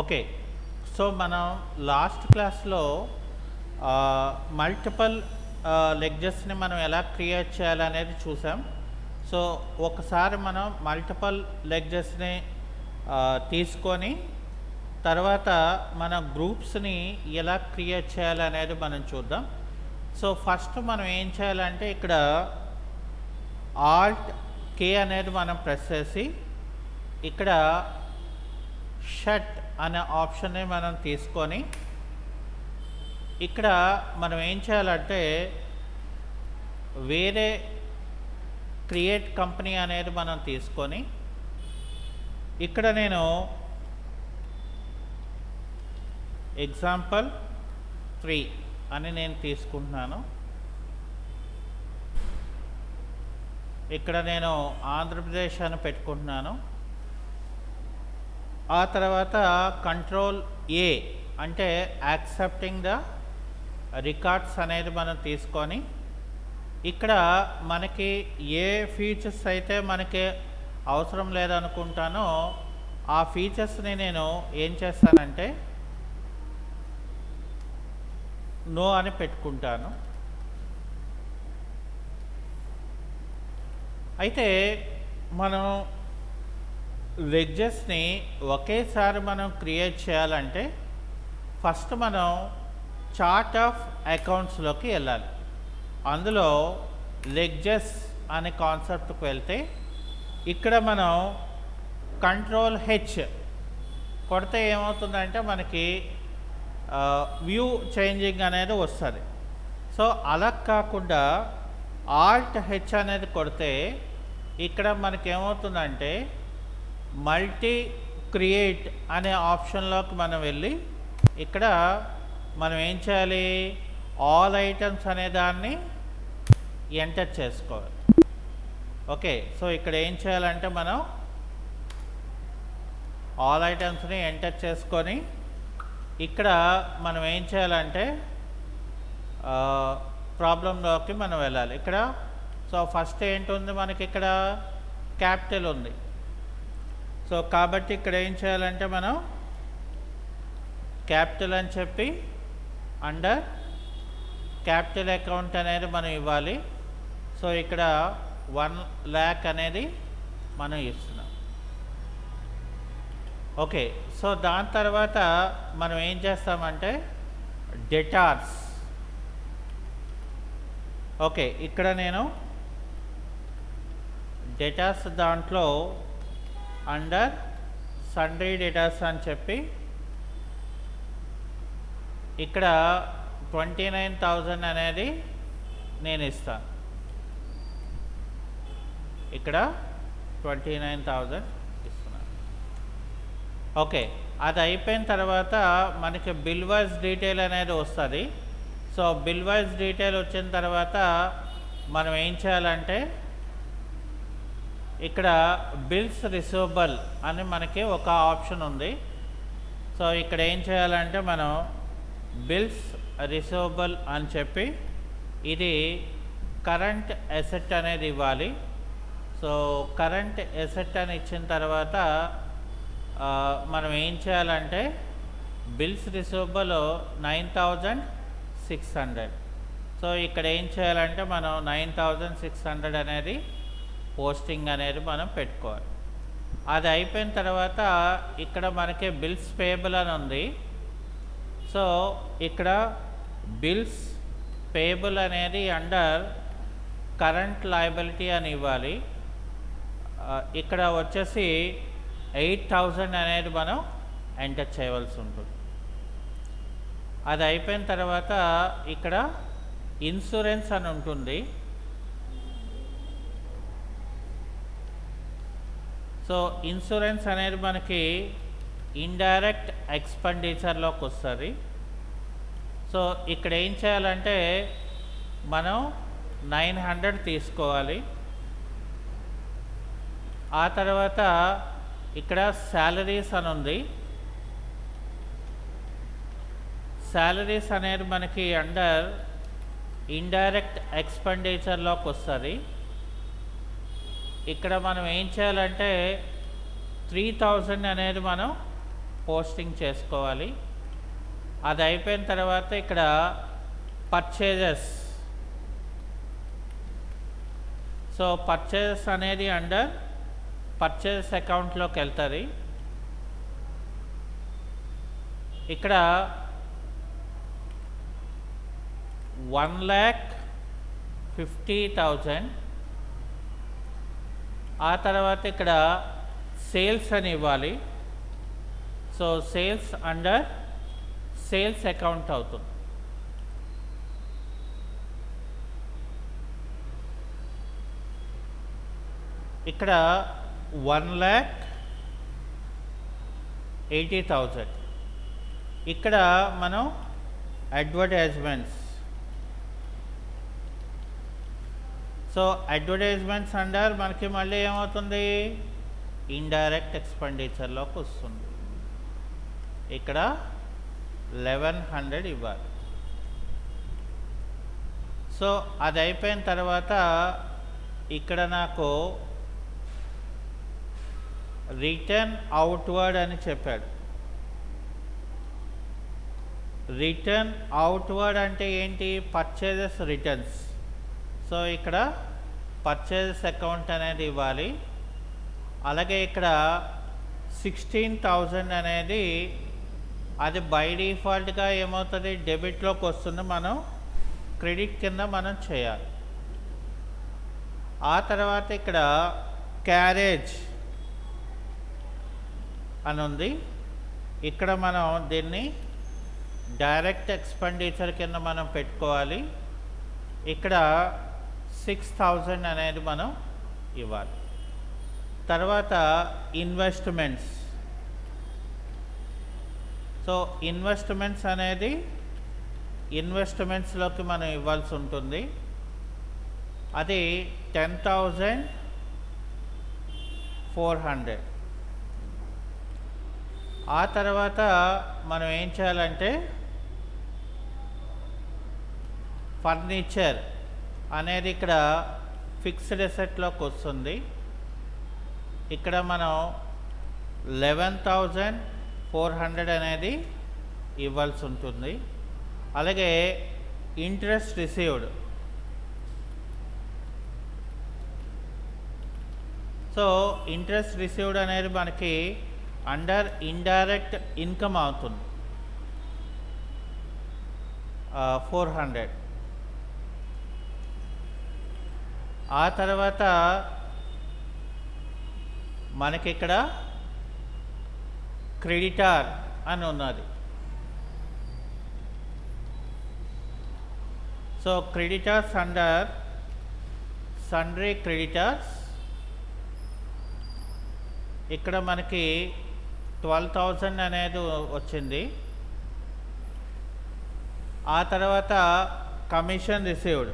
Okay. So, మనం last క్లాస్‌లో multiple లెడ్జెస్‌ని మనం ఎలా క్రియేట్ చేయాలనేది చూసాం. సో, ఒకసారి మనం మల్టిపుల్ లెడ్జెస్‌ని తీసుకొని తర్వాత మన గ్రూప్స్‌ని ఎలా క్రియేట్ చేయాలనేది మనం చూద్దాం. సో, ఫస్ట్ మనం ఏం చేయాలంటే ఇక్కడ ఆల్ట్ కే అనేది మనం ప్రెస్ చేసి ఇక్కడ షట్ అనే ఆప్షన్ని మనం తీసుకొని ఇక్కడ మనం ఏం చేయాలంటే వేరే క్రియేట్ కంపెనీ అనేది మనం తీసుకొని ఇక్కడ నేను ఎగ్జాంపుల్ 3 అని నేను తీసుకుంటున్నాను. ఇక్కడ నేను ఆంధ్రప్రదేశ్ అని పెట్టుకుంటున్నాను. ఆ తర్వాత కంట్రోల్ ఏ అంటే యాక్సెప్టింగ్ ద రికార్డ్స్ అనేది మనం తీసుకొని ఇక్కడ మనకి ఏ ఫీచర్స్ అయితే మనకి అవసరం లేదనుకుంటానో ఆ ఫీచర్స్ని నేను ఏం చేస్తానంటే నో అని పెట్టుకుంటాను. అయితే మనం లెడ్జెస్ని ఒకేసారి మనం క్రియేట్ చేయాలంటే ఫస్ట్ మనం చార్ట్ ఆఫ్ అకౌంట్స్లోకి వెళ్ళాలి. అందులో లెడ్జెస్ అనే కాన్సెప్ట్కి వెళ్తే ఇక్కడ మనం కంట్రోల్ హెచ్ కొడితే ఏమవుతుందంటే మనకి వ్యూ చేంజింగ్ అనేది వస్తుంది. సో అలా కాకుండా ఆల్ట్ హెచ్ అనేది కొడితే ఇక్కడ మనకి ఏమవుతుందంటే మల్టీ క్రియేట్ అనే ఆప్షన్లోకి మనం వెళ్ళి ఇక్కడ మనం ఏం చేయాలి, ఆల్ ఐటమ్స్ అనే దాన్ని ఎంటర్ చేసుకోవాలి. ఓకే, సో ఇక్కడ ఏం చేయాలంటే మనం ఆల్ ఐటమ్స్ని ఎంటర్ చేసుకొని ఇక్కడ మనం ఏం చేయాలంటే ప్రాబ్లంలోకి మనం వెళ్ళాలి. ఇక్కడ సో ఫస్ట్ ఏంటుంది మనకి ఇక్కడ క్యాపిటల్ ఉంది. సో కాబట్టి ఇక్కడ ఏం చేయాలంటే మనం క్యాపిటల్ అని చెప్పి అండర్ క్యాపిటల్ అకౌంట్ అనేది మనం ఇవ్వాలి. సో ఇక్కడ 1 lakh అనేది మనం ఇస్తున్నాం. ఓకే, సో దాని తర్వాత మనం ఏం చేస్తామంటే డెటార్స్. ఓకే, ఇక్కడ నేను డెటార్స్ దాంట్లో అండర్ సండ్రీ డెటార్స్ అని చెప్పి ఇక్కడ 29,000 అనేది నేను ఇస్తాను. ఇక్కడ 29,000 ఇస్తున్నాను. ఓకే, అది అయిపోయిన తర్వాత మనకి బిల్ వైజ్ డీటెయిల్ అనేది వస్తుంది. సో బిల్ వైజ్ డీటెయిల్ వచ్చిన తర్వాత మనం ఏం చేయాలంటే ఇక్కడ బిల్స్ రిసీవబుల్ అని మనకి ఒక ఆప్షన్ ఉంది. సో ఇక్కడ ఏం చేయాలంటే మనం బిల్స్ రిసీవబుల్ అని చెప్పి ఇది కరెంట్ అసెట్ అనేది ఇవ్వాలి. సో కరెంట్ అసెట్ అని ఇచ్చిన తర్వాత మనం ఏం చేయాలంటే బిల్స్ రిసీవబుల్ 9,600. సో ఇక్కడ ఏం చేయాలంటే మనం 9,600 అనేది పోస్టింగ్ అనేది మనం పెట్టుకోవాలి. అది అయిపోయిన తర్వాత ఇక్కడ మనకి బిల్స్ పేయబుల్ అని ఉంది. సో ఇక్కడ బిల్స్ పేయబుల్ అనేది అండర్ కరెంట్ లయబిలిటీ అని ఇవ్వాలి. ఇక్కడ వచ్చేసి 8,000 అనేది మనం ఎంటర్ చేయవలసి ఉంటుంది. అది అయిపోయిన తర్వాత ఇక్కడ ఇన్సూరెన్స్ అని ఉంటుంది. సో ఇన్సూరెన్స్ అనేది మనకి ఇండైరెక్ట్ ఎక్స్పెండిచర్లోకి వస్తుంది. సో ఇక్కడ ఏం చేయాలంటే మనం 900 తీసుకోవాలి. ఆ తర్వాత ఇక్కడ శాలరీస్ అని ఉంది. శాలరీస్ అనేది మనకి అండర్ ఇండైరెక్ట్ ఎక్స్పెండిచర్లోకి వస్తుంది. ఇక్కడ మనం ఏం చేయాలంటే 3000 అనేది మనం పోస్టింగ్ చేసుకోవాలి. అది అయిపోయిన తర్వాత ఇక్కడ పర్చేజెస్. సో పర్చేజెస్ అనేది అండర్ పర్చేజెస్ అకౌంట్లోకి వెళ్తుంది. ఇక్కడ 1,50,000. ఆ తర్వాత ఇక్కడ సేల్స్ అని ఇవ్వాలి. So sales under sales account అవుతుంది. ఇక్కడ 1,80,000. ఇక్కడ మనం అడ్వర్టైజ్మెంట్స్. సో అడ్వర్టైజ్మెంట్స్ అండర్ మనకి మళ్ళీ ఏమవుతుంది, ఇండైరెక్ట్ ఎక్స్పెండిచర్లోకి వస్తుంది. ఇక్కడ 1,100 ఇవ్వాలి. సో అది అయిపోయిన తర్వాత ఇక్కడ నాకు రిటర్న్ అవుట్వర్డ్ అని చెప్పాడు. రిటర్న్ అవుట్వర్డ్ అంటే ఏంటి, పర్చేజెస్ రిటర్న్స్. సో ఇక్కడ పర్చేజెస్ అకౌంట్ అనేది ఇవ్వాలి. అలాగే ఇక్కడ 16,000 అనేది అది బై డిఫాల్ట్గా ఏమవుతుంది, డెబిట్లోకి వస్తుంది. మనం క్రెడిట్ కింద మనం చేయాలి. ఆ తర్వాత ఇక్కడ క్యారేజ్ అని ఉంది. ఇక్కడ మనం దీన్ని డైరెక్ట్ ఎక్స్పెండిచర్ కింద మనం పెట్టుకోవాలి. ఇక్కడ 6,000 అనేది మనం ఇవ్వాలి. తర్వాత ఇన్వెస్ట్మెంట్స్. సో ఇన్వెస్ట్మెంట్స్ అనేది ఇన్వెస్ట్మెంట్స్లోకి మనం ఇవ్వాల్సి ఉంటుంది. అది 10,400. ఆ తర్వాత మనం ఏం చేయాలంటే ఫర్నిచర్ అనేది ఇక్కడ ఫిక్స్డ్ అసెట్లోకి వస్తుంది. ఇక్కడ మనం 11,400 అనేది ఇవ్వాల్సి ఉంటుంది. అలాగే interest received. So interest received అనేది మనకి అండర్ ఇండైరెక్ట్ ఇన్కమ్ అవుతుంది, 400. ఆ తర్వాత మనకి ఇక్కడ క్రెడిటార్ అని ఉన్నది. So creditors under sundry creditors. ఇక్కడ మనకి 12,000 అనేది వచ్చింది. ఆ తర్వాత commission received.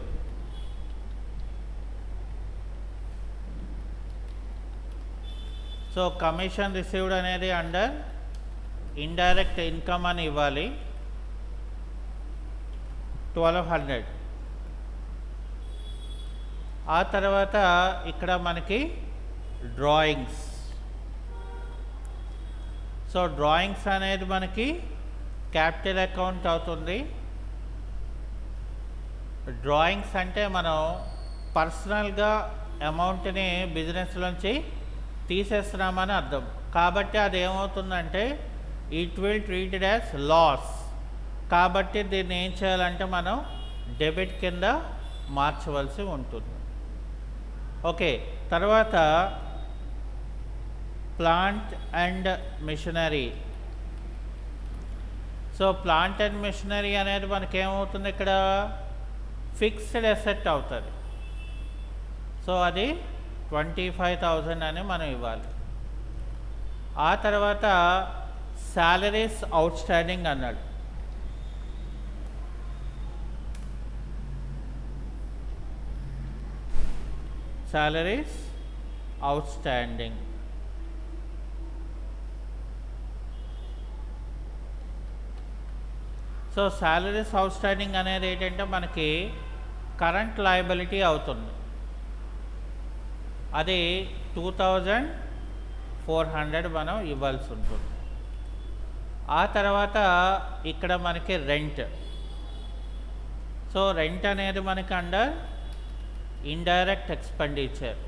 So commission received అనేది అండర్ ఇండైరెక్ట్ ఇన్కమ్ అని ఇవ్వాలి, 1,200. ఆ తర్వాత ఇక్కడ మనకి డ్రాయింగ్స్. సో డ్రాయింగ్స్ అనేది మనకి క్యాపిటల్ అకౌంట్ అవుతుంది. డ్రాయింగ్స్ అంటే మనం పర్సనల్గా అమౌంట్ని బిజినెస్లోంచి తీసేస్తున్నామని అర్థం. కాబట్టి అది ఏమవుతుందంటే it will treated as loss. కాబట్టి దీన్ని ఏం చేయాలంటే మనం డెబిట్ కింద మార్చవలసి ఉంటుంది. ఓకే, తర్వాత plant and machinery. So plant and machinery అనేది మనకి ఏమవుతుంది, ఇక్కడ ఫిక్స్డ్ అసెట్ అవుతుంది. సో అది 25,000 అని మనం ఇవ్వాలి. ఆ తర్వాత శాలరీస్ అవుట్ స్టాండింగ్ అన్నాడు. Salaries out standing. So salaries out standing అనేది ఏంటంటే మనకి కరెంట్ లయబిలిటీ అవుతుంది. అది 2,400 మనం ఇవ్వాల్సి ఉంటుంది. ఆ తర్వాత ఇక్కడ మనకి రెంట్. సో రెంట్ అనేది మనకి అండర్ ఇండైరెక్ట్ ఎక్స్పెండిచర్.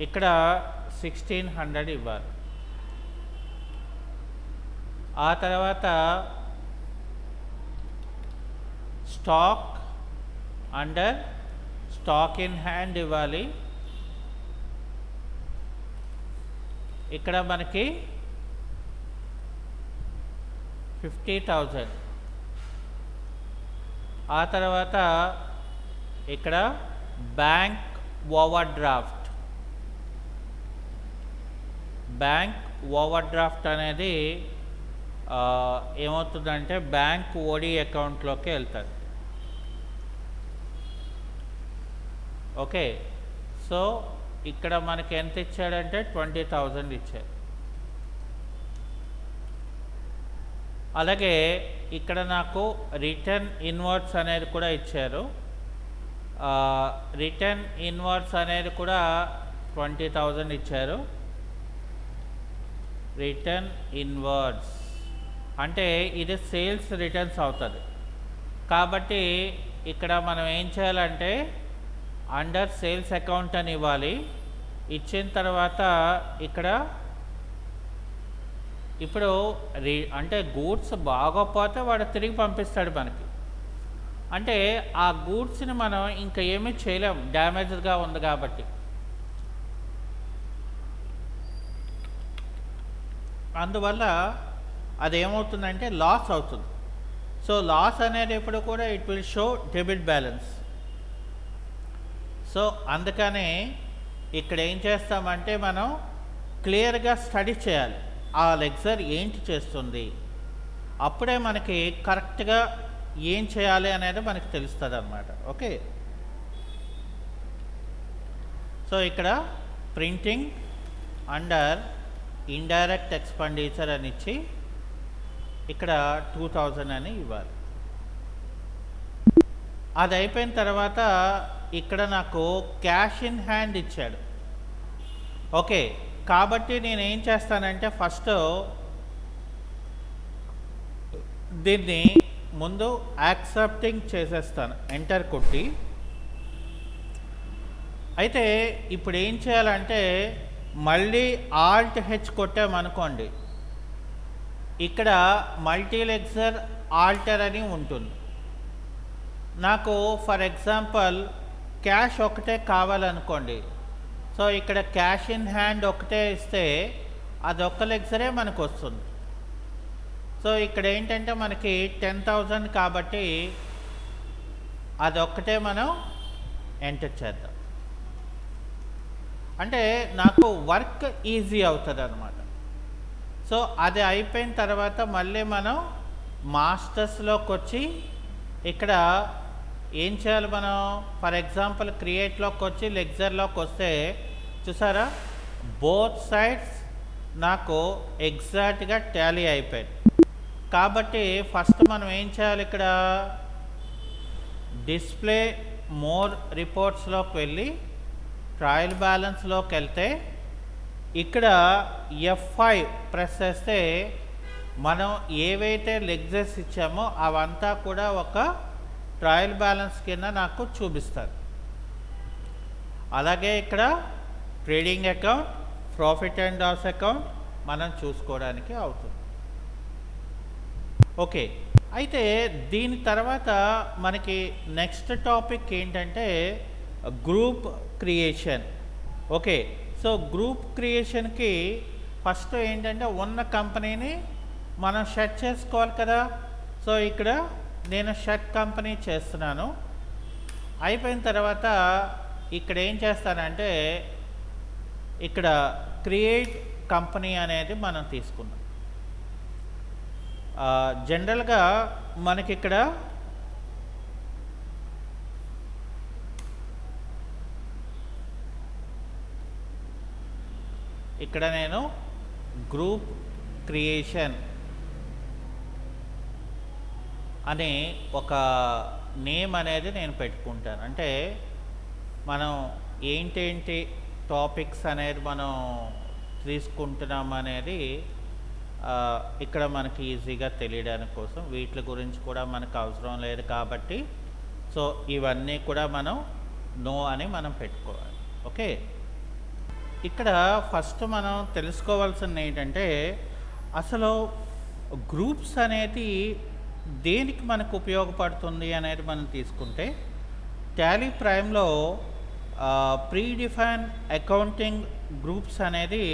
ఇక్కడ 1600 ఇవ్వాలి. ఆ తర్వాత stock under stock in hand ఇవ్వాలి. ఇక్కడ మనకి 50,000. ఆ తర్వాత ఇక్కడ bank over draft. Bank over draft అనేది ఏమవుతుందంటే బ్యాంక్ ఓడి అకౌంట్లోకి వెళ్తుంది. ఓకే, సో ఇక్కడ మనకి ఎంత ఇచ్చాడంటే 20,000 ఇచ్చాడు. అలాగే ఇక్కడ నాకు రిటర్న్ ఇన్వర్డ్స్ అనేది కూడా ఇచ్చారు. రిటర్న్ ఇన్వర్డ్స్ అనేది కూడా 20,000 ఇచ్చారు. రిటర్న్ ఇన్వర్డ్స్ అంటే ఇది సేల్స్ రిటర్న్స్ అవుతుంది. కాబట్టి ఇక్కడ మనం ఏం చేయాలంటే అండర్ సేల్స్ అకౌంట్ అని ఇవ్వాలి. ఇచ్చిన తర్వాత ఇక్కడ ఇప్పుడు అంటే గూడ్స్ బాగోపోతే వాడు తిరిగి పంపిస్తాడు మనకి. అంటే ఆ గూడ్స్ని మనం ఇంకా ఏమీ చేయలేం, డ్యామేజ్గా ఉంది కాబట్టి. అందువల్ల అదేమవుతుందంటే లాస్ అవుతుంది. సో లాస్ అనేది ఎప్పుడు కూడా it will show debit balance. So అందుకని ఇక్కడ ఏం చేస్తామంటే మనం క్లియర్గా స్టడీ చేయాలి ఆ లెక్చర్ ఏంటి చేస్తుంది. అప్పుడే మనకి కరెక్ట్గా ఏం చేయాలి అనేది మనకి తెలుస్తుంది అన్నమాట. ఓకే, సో ఇక్కడ ప్రింటింగ్ అండర్ ఇండైరెక్ట్ ఎక్స్పెండిచర్ అని ఇచ్చి ఇక్కడ 2000 అని ఇవ్వాలి. అది అయిపోయిన తర్వాత ఇక్కడ నాకు క్యాష్ ఇన్ హ్యాండ్ ఇచ్చాడు. ఓకే, కాబట్టి నేను ఏం చేస్తానంటే ఫస్ట్ దీన్ని ముందు యాక్సెప్టింగ్ చేసేస్తాను, ఎంటర్ కొట్టి. అయితే ఇప్పుడు ఏం చేయాలంటే మళ్ళీ ఆల్ట్ హెచ్ కొట్టామనుకోండి, ఇక్కడ మల్టీలెక్సర్ ఆల్టర్ అని ఉంటుంది. నాకు ఫర్ ఎగ్జాంపుల్ క్యాష్ ఒకటే కావాలనుకోండి. సో ఇక్కడ క్యాష్ ఇన్ హ్యాండ్ ఒకటే ఇస్తే అదొక్క లెక్చరే మనకు వస్తుంది. సో ఇక్కడ ఏంటంటే మనకి 10,000 కాబట్టి అదొక్కటే మనం ఎంటర్ చేద్దాం. అంటే నాకు వర్క్ ఈజీ అవుతుంది అన్నమాట. సో అది అయిపోయిన తర్వాత మళ్ళీ మనం మాస్టర్స్లోకి వచ్చి ఇక్కడ ఏం చేయాలి, మనం ఫర్ ఎగ్జాంపుల్ క్రియేట్లోకి వచ్చి లెక్చర్లోకి వస్తే చూసారా బోత్ సైడ్స్ నాకు ఎగ్జాక్ట్గా టాలీ అయిపోయింది. కాబట్టి ఫస్ట్ మనం ఏం చేయాలి, ఇక్కడ డిస్ప్లే మోర్ రిపోర్ట్స్లోకి వెళ్ళి ట్రయల్ బ్యాలెన్స్లోకి వెళ్తే ఇక్కడ F5 ప్రెస్ చేస్తే మనం ఏవైతే లెక్చర్స్ ఇచ్చామో అవంతా కూడా ఒక ట్రయల్ బ్యాలెన్స్ కింద నాకు చూపిస్తారు. అలాగే ఇక్కడ trading account, profit and loss account మనం చూసుకోవడానికి అవుతుంది. ఓకే, అయితే దీని తర్వాత మనకి నెక్స్ట్ టాపిక్ ఏంటంటే group creation. Okay, so group క్రియేషన్కి ఫస్ట్ ఏంటంటే ఉన్న కంపెనీని మనం సెట్ చేసుకోవాలి కదా. సో ఇక్కడ నేను షర్ట్ కంపెనీ చేస్తున్నాను. అయిపోయిన తర్వాత ఇక్కడ ఏం చేస్తానంటే ఇక్కడ క్రియేట్ కంపెనీ అనేది మనం తీసుకున్నాం. జనరల్గా మనకి ఇక్కడ నేను గ్రూప్ క్రియేషన్ అని ఒక నేమ్ అనేది నేను పెట్టుకుంటాను. అంటే మనం ఏంటేంటి టాపిక్స్ అనేది మనం తీసుకుంటున్నాం అనేది ఇక్కడ మనకి ఈజీగా తెలియడానికి కోసం వీటి గురించి కూడా మనకు అవసరం లేదు కాబట్టి సో ఇవన్నీ కూడా మనం నో అని మనం పెట్టుకోవాలి. ఓకే, ఇక్కడ ఫస్ట్ మనం తెలుసుకోవాల్సింది ఏంటంటే అసలు గ్రూప్స్ అనేది దేనికి మనకు ఉపయోగపడుతుంది అనేది మనం తీసుకుంటే టాలీ ప్రైమ్లో ప్రీ డిఫైన్ అకౌంటింగ్ గ్రూప్స్ అనేది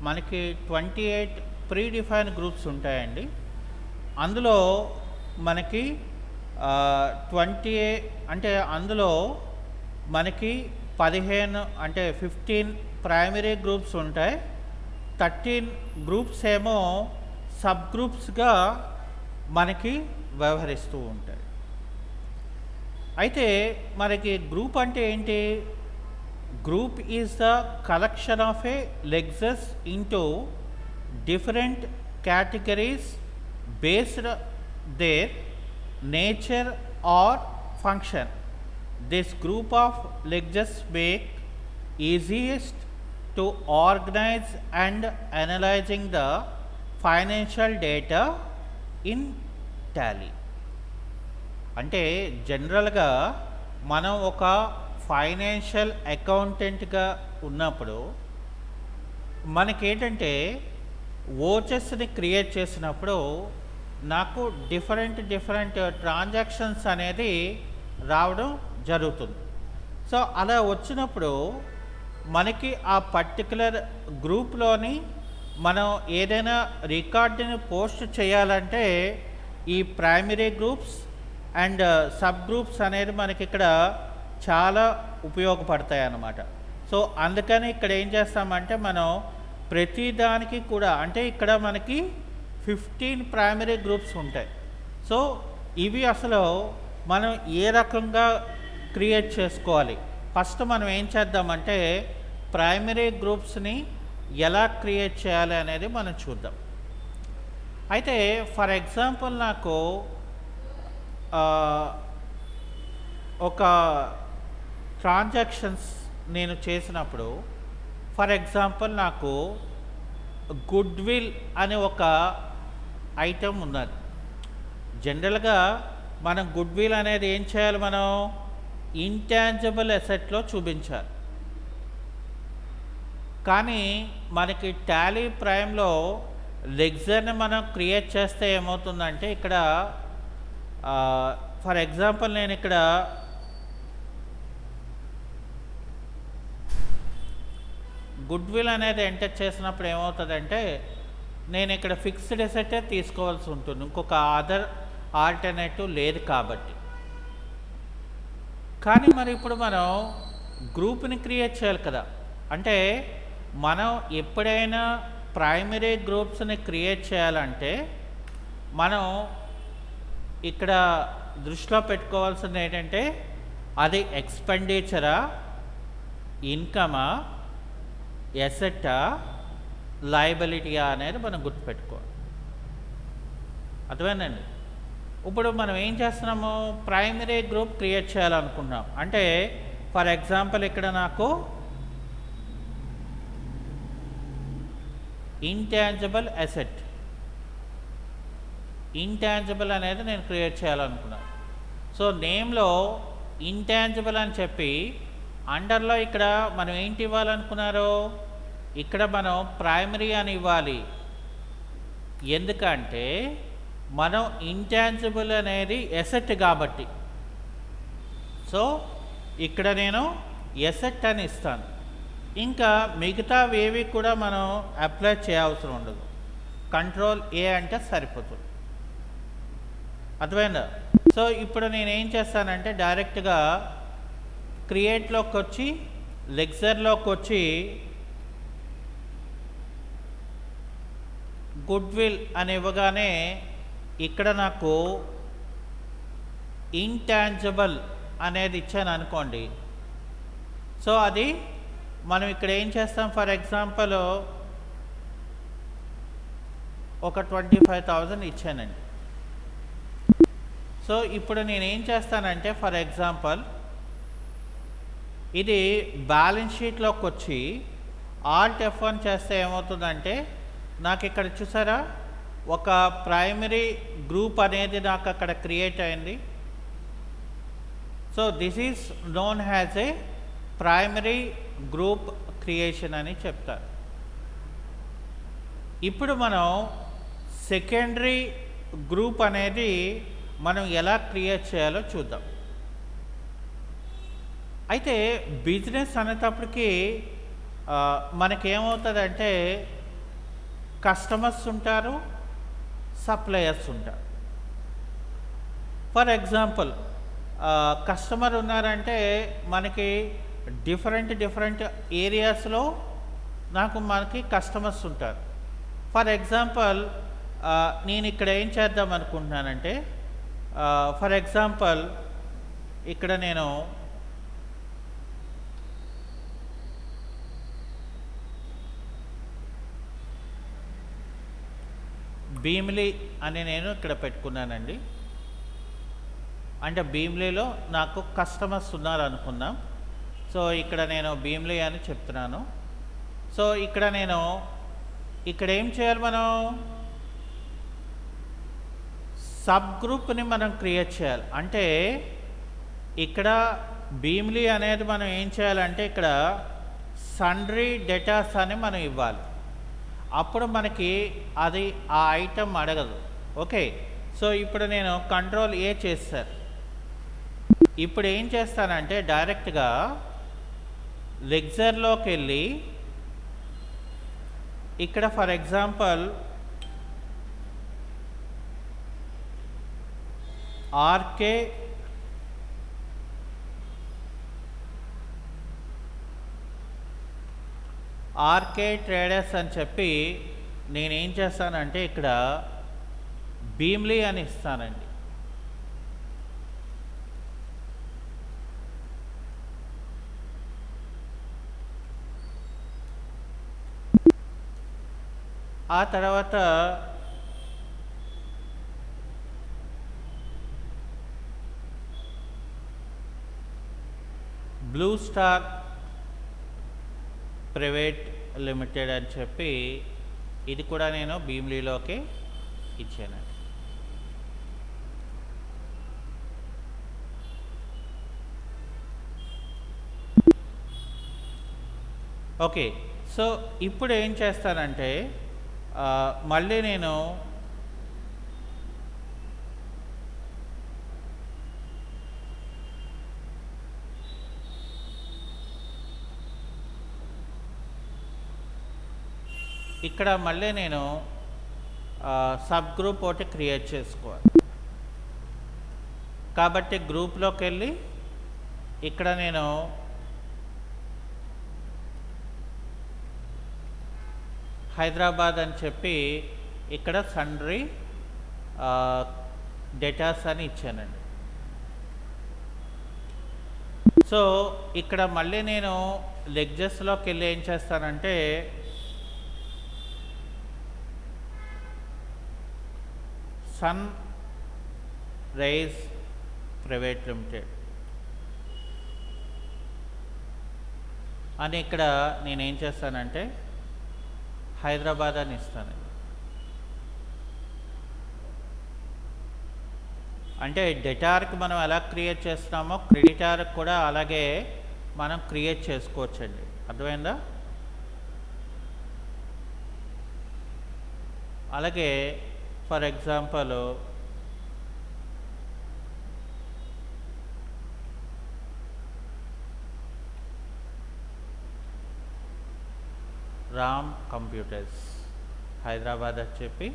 మనకి 28 ప్రీ డిఫైన్ గ్రూప్స్ ఉంటాయండి. అందులో మనకి 20 అంటే అందులో మనకి 15 అంటే 15 ప్రైమరీ గ్రూప్స్ ఉంటాయి. 13 గ్రూప్స్ ఏమో సబ్ గ్రూప్స్గా మనకి వ్యవహరిస్తూ ఉంటాయి. అయితే మనకి గ్రూప్ అంటే ఏంటి? Group is the collection of a లెగ్జెస్ into different categories based their nature or function. This group of legs make easiest to organize and analyzing the financial data in tally. అంటే జనరల్గా మనం ఒక ఫైనాన్షియల్ అకౌంటెంట్గా ఉన్నప్పుడు మనకేంటంటే ఓచెస్ని create చేసినప్పుడు నాకు different transactions అనేది రావడం జరుగుతుంది. సో అలా వచ్చినప్పుడు మనకి ఆ పర్టికులర్ గ్రూప్లోని మనం ఏదైనా రికార్డుని పోస్ట్ చేయాలంటే ఈ primary groups and sub groups అనేది మనకి ఇక్కడ చాలా ఉపయోగపడతాయి అన్నమాట. సో అందుకని ఇక్కడ ఏం చేస్తామంటే మనం ప్రతిదానికి కూడా అంటే ఇక్కడ మనకి 15 ప్రైమరీ గ్రూప్స్ ఉంటాయి. సో ఇవి అసలు మనం ఏ రకంగా క్రియేట్ చేసుకోవాలి? ఫస్ట్ మనం ఏం చేద్దామంటే ప్రైమరీ గ్రూప్స్ని ఎలా క్రియేట్ చేయాలి అనేది మనం చూద్దాం. అయితే ఫర్ ఎగ్జాంపుల్ నాకు ఒక ట్రాన్సాక్షన్స్ నేను చేసినప్పుడు ఫర్ ఎగ్జాంపుల్ నాకు గుడ్ విల్ అనే ఒక ఐటమ్ ఉన్నది. జనరల్గా మనం గుడ్ విల్ అనేది ఏం చేయాలి? మనం ఇంటాంజిబుల్ అసెట్లో చూపించాలి. కానీ మనకి టాలీ ప్రైమ్లో లెగ్జర్ని మనం క్రియేట్ చేస్తే ఏమవుతుందంటే ఇక్కడ ఫర్ ఎగ్జాంపుల్ నేను ఇక్కడ గుడ్ విల్ అనేది ఎంటర్ చేసినప్పుడు ఏమవుతుందంటే నేను ఇక్కడ ఫిక్స్డ్ అసెటే తీసుకోవాల్సి ఉంటుంది, ఇంకొక అదర్ ఆల్టర్నేటివ్ లేదు కాబట్టి. కానీ మరి ఇప్పుడు మనం గ్రూప్ని క్రియేట్ చేయాలి కదా. అంటే మనం ఎప్పుడైనా ప్రైమరీ గ్రూప్స్ని క్రియేట్ చేయాలంటే మనం ఇక్కడ దృష్టిలో పెట్టుకోవాల్సింది ఏంటంటే అది ఎక్స్పెండిచరా, ఇన్కమా, ఎసెట్టా, లయబిలిటీయా అనేది మనం గుర్తుపెట్టుకోవాలి. అర్థమైందండి? ఇప్పుడు మనం ఏం చేస్తున్నాము? ప్రైమరీ గ్రూప్ క్రియేట్ చేయాలనుకున్నాం. అంటే ఫర్ ఎగ్జాంపుల్ ఇక్కడ నాకు ఇంటాంజిబుల్ అసెట్, ఇంటాంజిబుల్ అనేది నేను క్రియేట్ చేయాలనుకున్నాను. సో నేమ్లో ఇంటాంజిబుల్ అని చెప్పి అండర్లో ఇక్కడ మనం ఏంటి ఇవ్వాలనుకున్నారు? ఇక్కడ మనం ప్రైమరీ అని ఇవ్వాలి. ఎందుకంటే మనం ఇంటాంజిబుల్ అనేది ఎసెట్ కాబట్టి. సో ఇక్కడ నేను ఎసెట్ అని ఇస్తాను. ఇంకా మిగతావేవి కూడా మనం అప్లై చేయవసరం ఉండదు. కంట్రోల్ ఏ అంటే సరిపోతుంది. అర్థమైందా? సో ఇప్పుడు నేనేం చేస్తానంటే డైరెక్ట్గా క్రియేట్లోకి వచ్చి లెగ్జర్లోకి వచ్చి గుడ్ విల్ అని ఇవ్వగానే ఇక్కడ నాకు ఇంటాంజిబుల్ అనేది ఇచ్చాను అనుకోండి. సో అది మనం ఇక్కడ ఏం చేస్తాం? ఫర్ ఎగ్జాంపుల్ ఒక 25,000 ఇచ్చానండి. సో ఇప్పుడు నేనేం చేస్తానంటే ఫర్ ఎగ్జాంపుల్ ఇది బ్యాలెన్స్ షీట్లోకి వచ్చి ఆల్ట్ F1 చేస్తే ఏమవుతుందంటే నాకు ఇక్కడ చూసారా ఒక ప్రైమరీ గ్రూప్ అనేది నాకు అక్కడ క్రియేట్ అయింది. So this is known has a primary group creation అని చెప్తారు. ఇప్పుడు మనం సెకండరీ గ్రూప్ అనేది మనం ఎలా క్రియేట్ చేయాలో చూద్దాం. అయితే బిజినెస్ అనేటప్పటికీ మనకేమవుతుందంటే కస్టమర్స్ ఉంటారు, సప్లయర్స్ ఉంటారు. ఫర్ ఎగ్జాంపుల్ కస్టమర్ ఉన్నారంటే మనకి డిఫరెంట్ ఏరియాస్లో మనకి కస్టమర్స్ ఉంటారు. ఫర్ ఎగ్జాంపుల్ నేను ఇక్కడ ఏం చేద్దాం అనుకుంటున్నానంటే ఫర్ ఎగ్జాంపుల్ ఇక్కడ నేను భీమిలి అని నేను ఇక్కడ పెట్టుకున్నానండి. అంటే భీమిలిలో నాకు కస్టమర్స్ ఉన్నారు అనుకుందాం. సో ఇక్కడ నేను భీమిలి అని చెప్తున్నాను. సో ఇక్కడ ఏం చేయాలి, మనం సబ్ గ్రూప్ని మనం క్రియేట్ చేయాలి. అంటే ఇక్కడ భీమిలి అనేది మనం ఏం చేయాలంటే ఇక్కడ సండ్రీ డేటాస్ అని మనం ఇవ్వాలి. అప్పుడు మనకి అది ఆ ఐటమ్ అడగదు. ఓకే, సో ఇప్పుడు నేను కంట్రోల్ ఏ చేస్తాను. ఇప్పుడు ఏం చేస్తానంటే డైరెక్ట్గా లెక్చర్లోకి వెళ్ళి ఇక్కడ ఫర్ ఎగ్జాంపుల్ ఆర్కే ట్రేడర్స్ అని చెప్పి నేనేం చేస్తానంటే ఇక్కడ భీమ్లీ అని ఇస్తానండి. ఆ తర్వాత బ్లూ స్టార్ ప్రైవేట్ లిమిటెడ్ అని చెప్పి ఇది కూడా నేను భీమ్లీలోకి ఇచ్చానండి. ఓకే, సో ఇప్పుడు ఏం చేస్తానంటే మళ్ళీ నేను ఇక్కడ సబ్ గ్రూప్ ఒకటి క్రియేట్ చేసుకోవాలి. కాబట్టి గ్రూప్లోకి వెళ్ళి ఇక్కడ నేను హైదరాబాద్ అని చెప్పి ఇక్కడ సండ్రీ డేటాస్ అని ఇచ్చానండి. సో ఇక్కడ మళ్ళీ నేను లెక్చర్స్లోకి వెళ్ళి ఏం చేస్తానంటే సన్ రైజ్ ప్రైవేట్ లిమిటెడ్ అని ఇక్కడ నేనేం చేస్తానంటే హైదరాబాద్ అని ఇస్తాను. అంటే డెటార్కి మనం ఎలా క్రియేట్ చేస్తున్నామో క్రెడిటార్కి కూడా అలాగే మనం క్రియేట్ చేసుకోవచ్చండి. అర్థమైందా? అలాగే for example Ram computers Hyderabad అని చెప్పి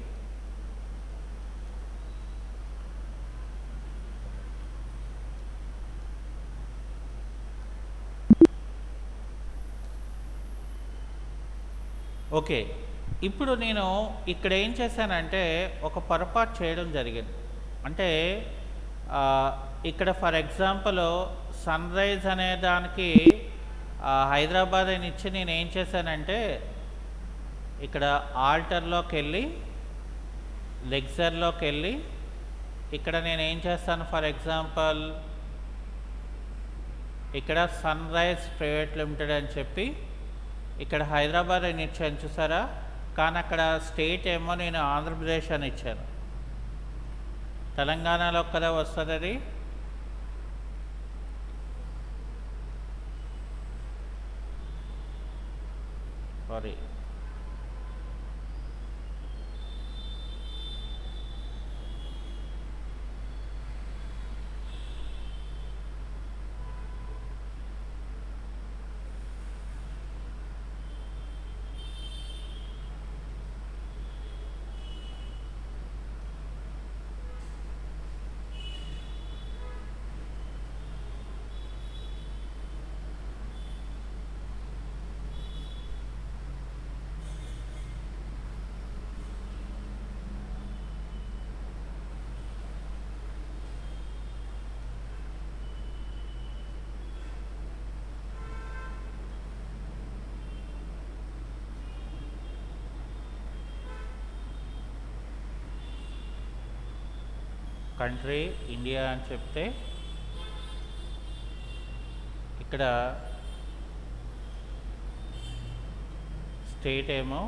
ఓకే. ఇప్పుడు నేను ఇక్కడ ఏం చేశానంటే ఒక పొరపాటు చేయడం జరిగింది. అంటే ఇక్కడ ఫర్ ఎగ్జాంపుల్ సన్ రైజ్ అనే దానికి హైదరాబాద్ అని ఇచ్చి నేను ఏం చేశానంటే ఇక్కడ ఆల్టర్లోకి వెళ్ళి లెక్చర్లోకి వెళ్ళి ఇక్కడ నేను ఏం చేస్తాను, ఫర్ ఎగ్జాంపుల్ ఇక్కడ సన్ రైజ్ ప్రైవేట్ లిమిటెడ్ అని చెప్పి ఇక్కడ హైదరాబాద్ అని ఇచ్చాను చూసారా, కానీ అక్కడ స్టేట్ ఏమో నేను ఆంధ్రప్రదేశ్ అని ఇచ్చాను. తెలంగాణలో కదా వస్తుంది అది. సారీ, కంట్రీ ఇండియా అని చెప్తే ఇక్కడ స్టేట్ ఏమో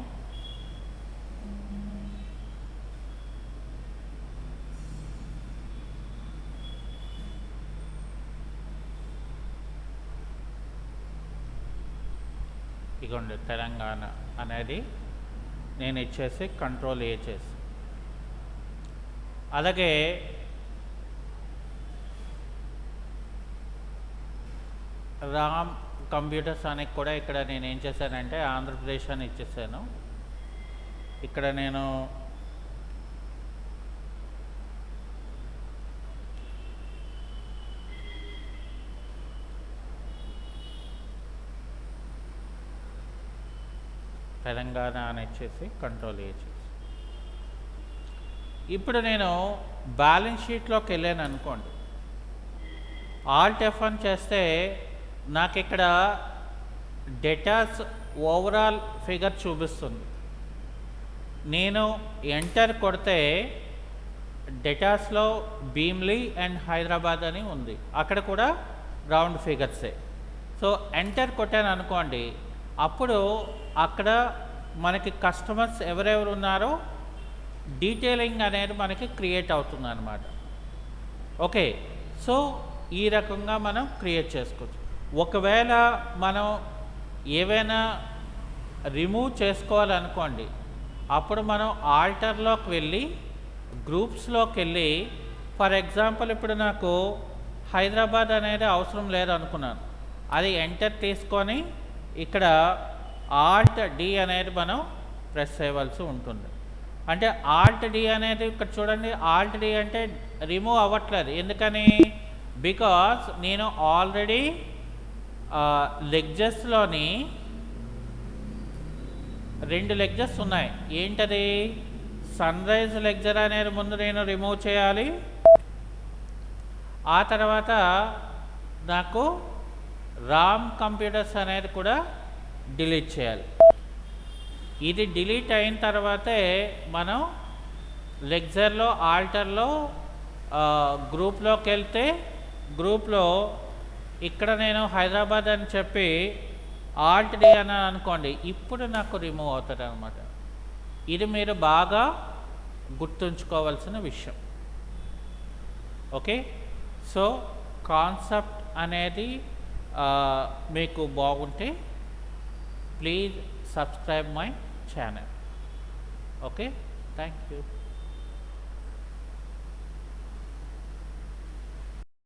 ఇగోండి తెలంగాణ అనేది నేను ఇచ్చేసి కంట్రోల్ ఏ చేసి, అలాగే రామ్ కంప్యూటర్స్ అని కూడా ఇక్కడ నేను ఏం చేశానంటే ఆంధ్రప్రదేశ్ అని ఇచ్చేసాను. ఇక్కడ నేను తెలంగాణ అని ఇచ్చేసి కంట్రోల్ ఏ చేసి, ఇప్పుడు నేను బ్యాలెన్స్ షీట్లోకి వెళ్ళాను అనుకోండి, ఆల్ట్ F1 చేస్తే నాకు ఇక్కడ డేటాస్ ఓవరాల్ ఫిగర్ చూపిస్తుంది. నేను ఎంటర్ కొడితే డేటాస్లో భీమ్లీ అండ్ హైదరాబాద్ అని ఉంది, అక్కడ కూడా రౌండ్ ఫిగర్సే. సో ఎంటర్ కొట్టాను అనుకోండి, అప్పుడు అక్కడ మనకి కస్టమర్స్ ఎవరెవరు ఉన్నారో డీటెయిలింగ్ అనేది మనకి క్రియేట్ అవుతుంది అన్నమాట. ఓకే, సో ఈ రకంగా మనం క్రియేట్ చేసుకోవచ్చు. ఒకవేళ మనం ఏవైనా రిమూవ్ చేసుకోవాలనుకోండి, అప్పుడు మనం ఆల్టర్లోకి వెళ్ళి గ్రూప్స్లోకి వెళ్ళి, ఫర్ ఎగ్జాంపుల్ ఇప్పుడు నాకు హైదరాబాద్ అనేది అవసరం లేదనుకున్నాను, అది ఎంటర్ తీసుకొని ఇక్కడ ఆల్ట్ డి అనేది మనం ప్రెస్ చేయవలసి ఉంటుంది. అంటే ఆల్ట్ డి అనేది ఇక్కడ చూడండి, ఆల్ట్ డి అంటే రిమూవ్ అవ్వట్లేదు. ఎందుకని? బికాస్ నేను ఆల్రెడీ లెక్చర్స్లోని 2 లెక్చర్స్ ఉన్నాయి. ఏంటది? సన్ రైజ్ లెక్చర్ అనేది ముందు నేను రిమూవ్ చేయాలి, ఆ తర్వాత నాకు రామ్ కంప్యూటర్స్ అనేది కూడా డిలీట్ చేయాలి. ఇది డిలీట్ అయిన తర్వాతే మనం లెక్చర్లో ఆల్టర్లో గ్రూప్లోకి వెళ్తే, గ్రూప్లో ఇక్కడ నేను హైదరాబాద్ అని చెప్పి ఆల్ట్ డి అని అనుకోండి, ఇప్పుడు నాకు రిమూవ్ అవుతుంది అనమాట. ఇది మీరు బాగా గుర్తుంచుకోవాల్సిన విషయం. ఓకే, సో కాన్సెప్ట్ అనేది మీకు బాగుంటే please subscribe my channel. Okay, thank you.